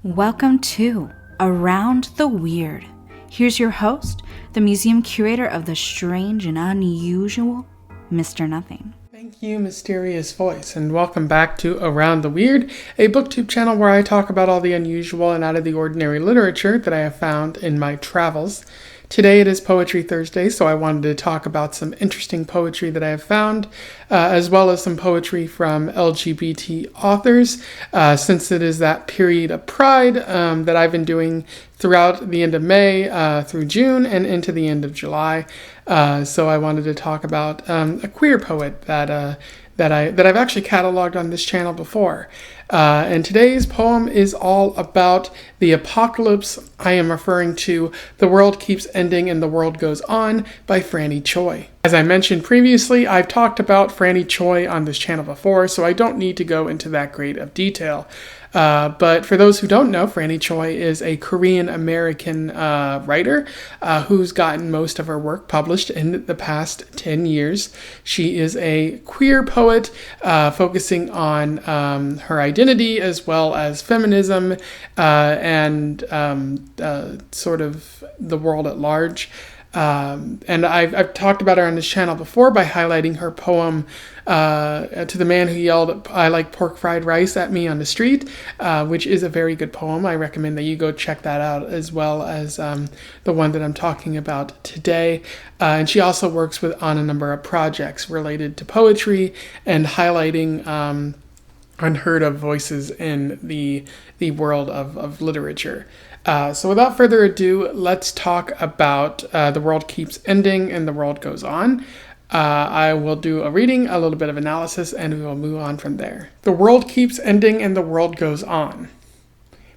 Welcome to Around the Weird. Here's your host, the museum curator of the strange and unusual, Mr. Nothing. Thank you, mysterious voice, and welcome back to Around the Weird, a booktube channel where I talk about all the unusual and out of the ordinary literature that I have found in my travels. Today it is Poetry Thursday, so I wanted to talk about some interesting poetry that I have found, as well as some poetry from LGBT authors, since it is that period of Pride that I've been doing throughout the end of May, through June, and into the end of July. So I wanted to talk about a queer poet that I've actually cataloged on this channel before. And today's poem is all about the apocalypse. I am referring to The World Keeps Ending and the World Goes On by Franny Choi. As I mentioned previously, I've talked about Franny Choi on this channel before, so I don't need to go into that great of detail. But for those who don't know, Franny Choi is a Korean-American writer who's gotten most of her work published in the past 10 years. She is a queer poet focusing on her identity as well as feminism and sort of the world at large. And I've talked about her on this channel before by highlighting her poem To the Man Who Yelled, "I Like Pork Fried Rice" at me on the street, which is a very good poem. I recommend that you go check that out, as well as the one that I'm talking about today. And she also works on a number of projects related to poetry and highlighting unheard of voices in the world of literature. So without further ado, let's talk about The World Keeps Ending and the World Goes On. I will do a reading, a little bit of analysis, and we will move on from there. The world keeps ending and the world goes on.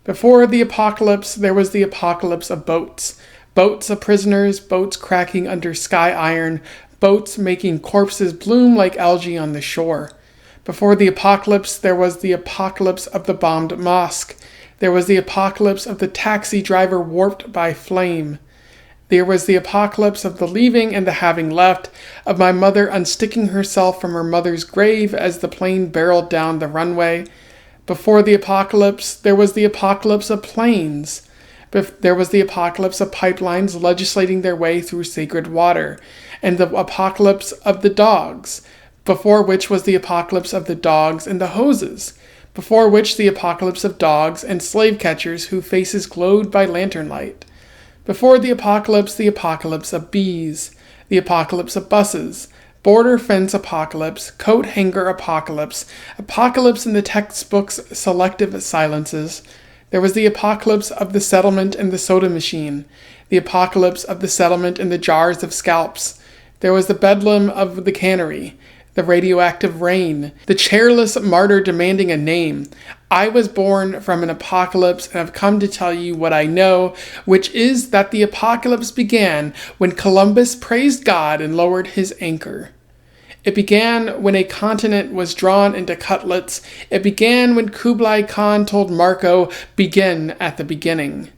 Before the apocalypse, there was the apocalypse of boats. Boats of prisoners, boats cracking under sky iron, boats making corpses bloom like algae on the shore. Before the apocalypse, there was the apocalypse of the bombed mosque. There was the apocalypse of the taxi driver warped by flame. There was the apocalypse of the leaving and the having left, of my mother unsticking herself from her mother's grave as the plane barreled down the runway. Before the apocalypse, there was the apocalypse of planes. There was the apocalypse of pipelines legislating their way through sacred water, and the apocalypse of the dogs, before which was the apocalypse of the dogs and the hoses, before which the apocalypse of dogs and slave catchers whose faces glowed by lantern light. Before the apocalypse of bees, the apocalypse of buses, border fence apocalypse, coat hanger apocalypse, apocalypse in the textbooks, selective silences. There was the apocalypse of the settlement and the soda machine, the apocalypse of the settlement and the jars of scalps. There was the bedlam of the cannery, the radioactive rain, the chairless martyr demanding a name. I was born from an apocalypse and have come to tell you what I know, which is that the apocalypse began when Columbus praised God and lowered his anchor. It began when a continent was drawn into cutlets. It began when Kublai Khan told Marco, "Begin at the beginning."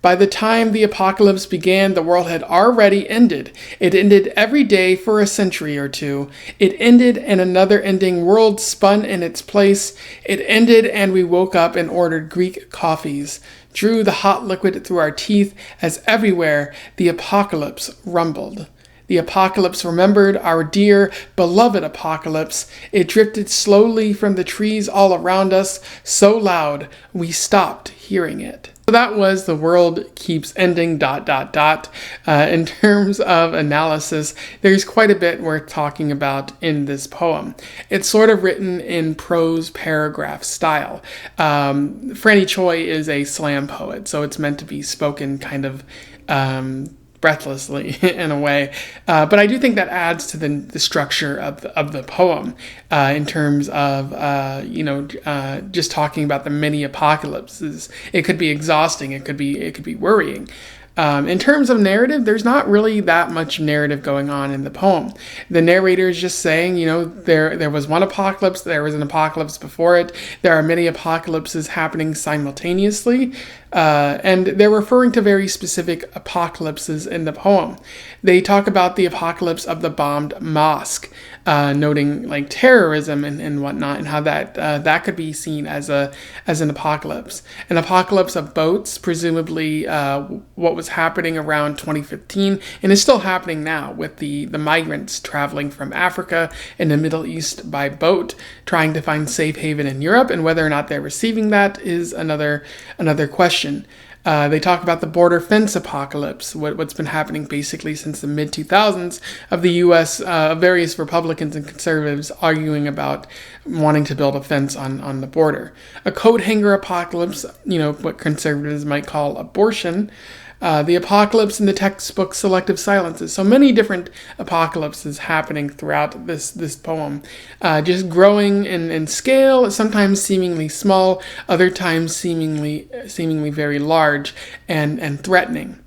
By the time the apocalypse began, the world had already ended. It ended every day for a century or two. It ended and another ending world spun in its place. It ended and we woke up and ordered Greek coffees, drew the hot liquid through our teeth as everywhere the apocalypse rumbled. The apocalypse remembered our dear, beloved apocalypse. It drifted slowly from the trees all around us, so loud we stopped hearing it. So that was The World Keeps Ending, In terms of analysis, there's quite a bit worth talking about in this poem. It's sort of written in prose paragraph style. Franny Choi is a slam poet, so it's meant to be spoken kind of breathlessly in a way, but I do think that adds to the structure of the poem in terms of just talking about the many apocalypses. It could be exhausting. It could be worrying. In terms of narrative, there's not really that much narrative going on in the poem. The narrator is just saying, there was one apocalypse, there was an apocalypse before it, there are many apocalypses happening simultaneously, and they're referring to very specific apocalypses in the poem. They talk about the apocalypse of the bombed mosque, noting like terrorism and whatnot, and how that could be seen as an apocalypse. An apocalypse of boats, presumably what was happening around 2015 and is still happening now with the migrants traveling from Africa and the Middle East by boat, trying to find safe haven in Europe, and whether or not they're receiving that is another question. They talk about the border fence apocalypse, what's been happening basically since the mid-2000s of the U.S., various Republicans and conservatives arguing about wanting to build a fence on the border. A coat hanger apocalypse, what conservatives might call abortion. The apocalypse in the textbook Selective Silences. So many different apocalypses happening throughout this poem, just growing in scale, sometimes seemingly small, other times seemingly very large and threatening.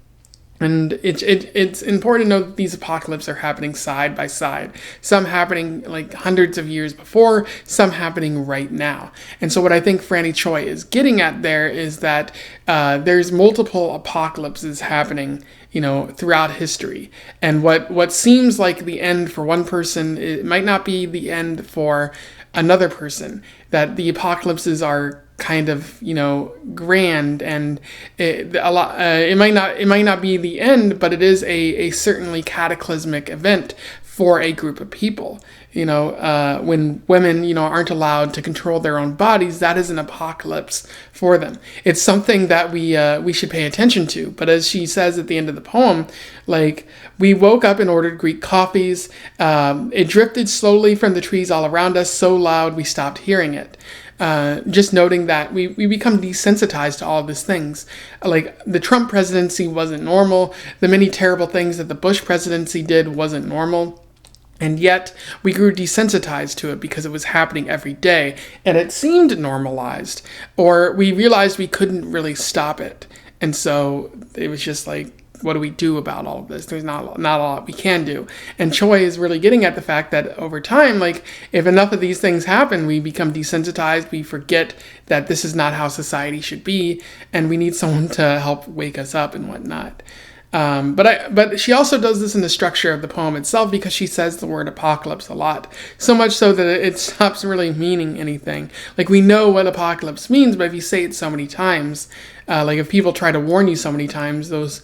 And it's important to know that these apocalypses are happening side by side. Some happening like hundreds of years before, some happening right now. And so what I think Franny Choi is getting at there is that there's multiple apocalypses happening, throughout history. And what seems like the end for one person, it might not be the end for another person. That the apocalypses are kind of grand, and it might not be the end, but it is a certainly cataclysmic event for a group of people. When women aren't allowed to control their own bodies, that is an apocalypse for them. It's something that we should pay attention to. But as she says at the end of the poem, like, we woke up and ordered Greek coffees. It drifted slowly from the trees all around us, so loud we stopped hearing it. Just noting that we become desensitized to all of these things. Like, the Trump presidency wasn't normal. The many terrible things that the Bush presidency did wasn't normal. And yet we grew desensitized to it because it was happening every day and it seemed normalized, or we realized we couldn't really stop it. And so it was just like, what do we do about all of this? There's not a lot we can do. And Choi is really getting at the fact that over time, like, if enough of these things happen, we become desensitized, we forget that this is not how society should be, and we need someone to help wake us up and whatnot. But she also does this in the structure of the poem itself, because she says the word apocalypse a lot, so much so that it stops really meaning anything. Like, we know what apocalypse means, but if you say it so many times, like if people try to warn you so many times, those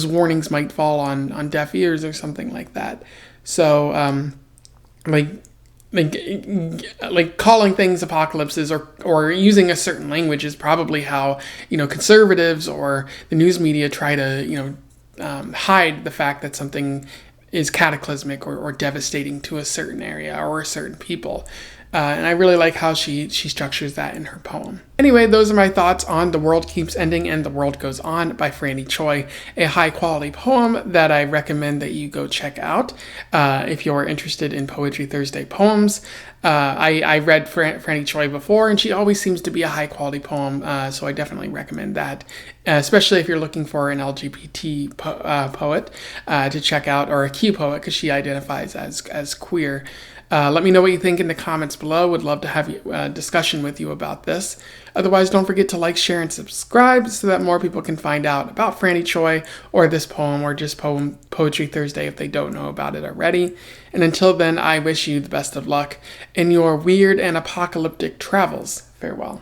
warnings might fall on deaf ears or something like that. So like calling things apocalypses or using a certain language is probably how conservatives or the news media try to hide the fact that something is cataclysmic or devastating to a certain area or a certain people. And I really like how she structures that in her poem. Anyway, those are my thoughts on The World Keeps Ending and The World Goes On by Franny Choi, a high quality poem that I recommend that you go check out if you're interested in Poetry Thursday poems. I read Franny Choi before, and she always seems to be a high quality poem, so I definitely recommend that, especially if you're looking for an LGBT poet to check out, or a Q poet, because she identifies as queer. Let me know what you think in the comments below. Would love to have a discussion with you about this. Otherwise, don't forget to like, share, and subscribe so that more people can find out about Franny Choi or this poem, or just Poetry Thursday if they don't know about it already. And until then, I wish you the best of luck in your weird and apocalyptic travels. Farewell.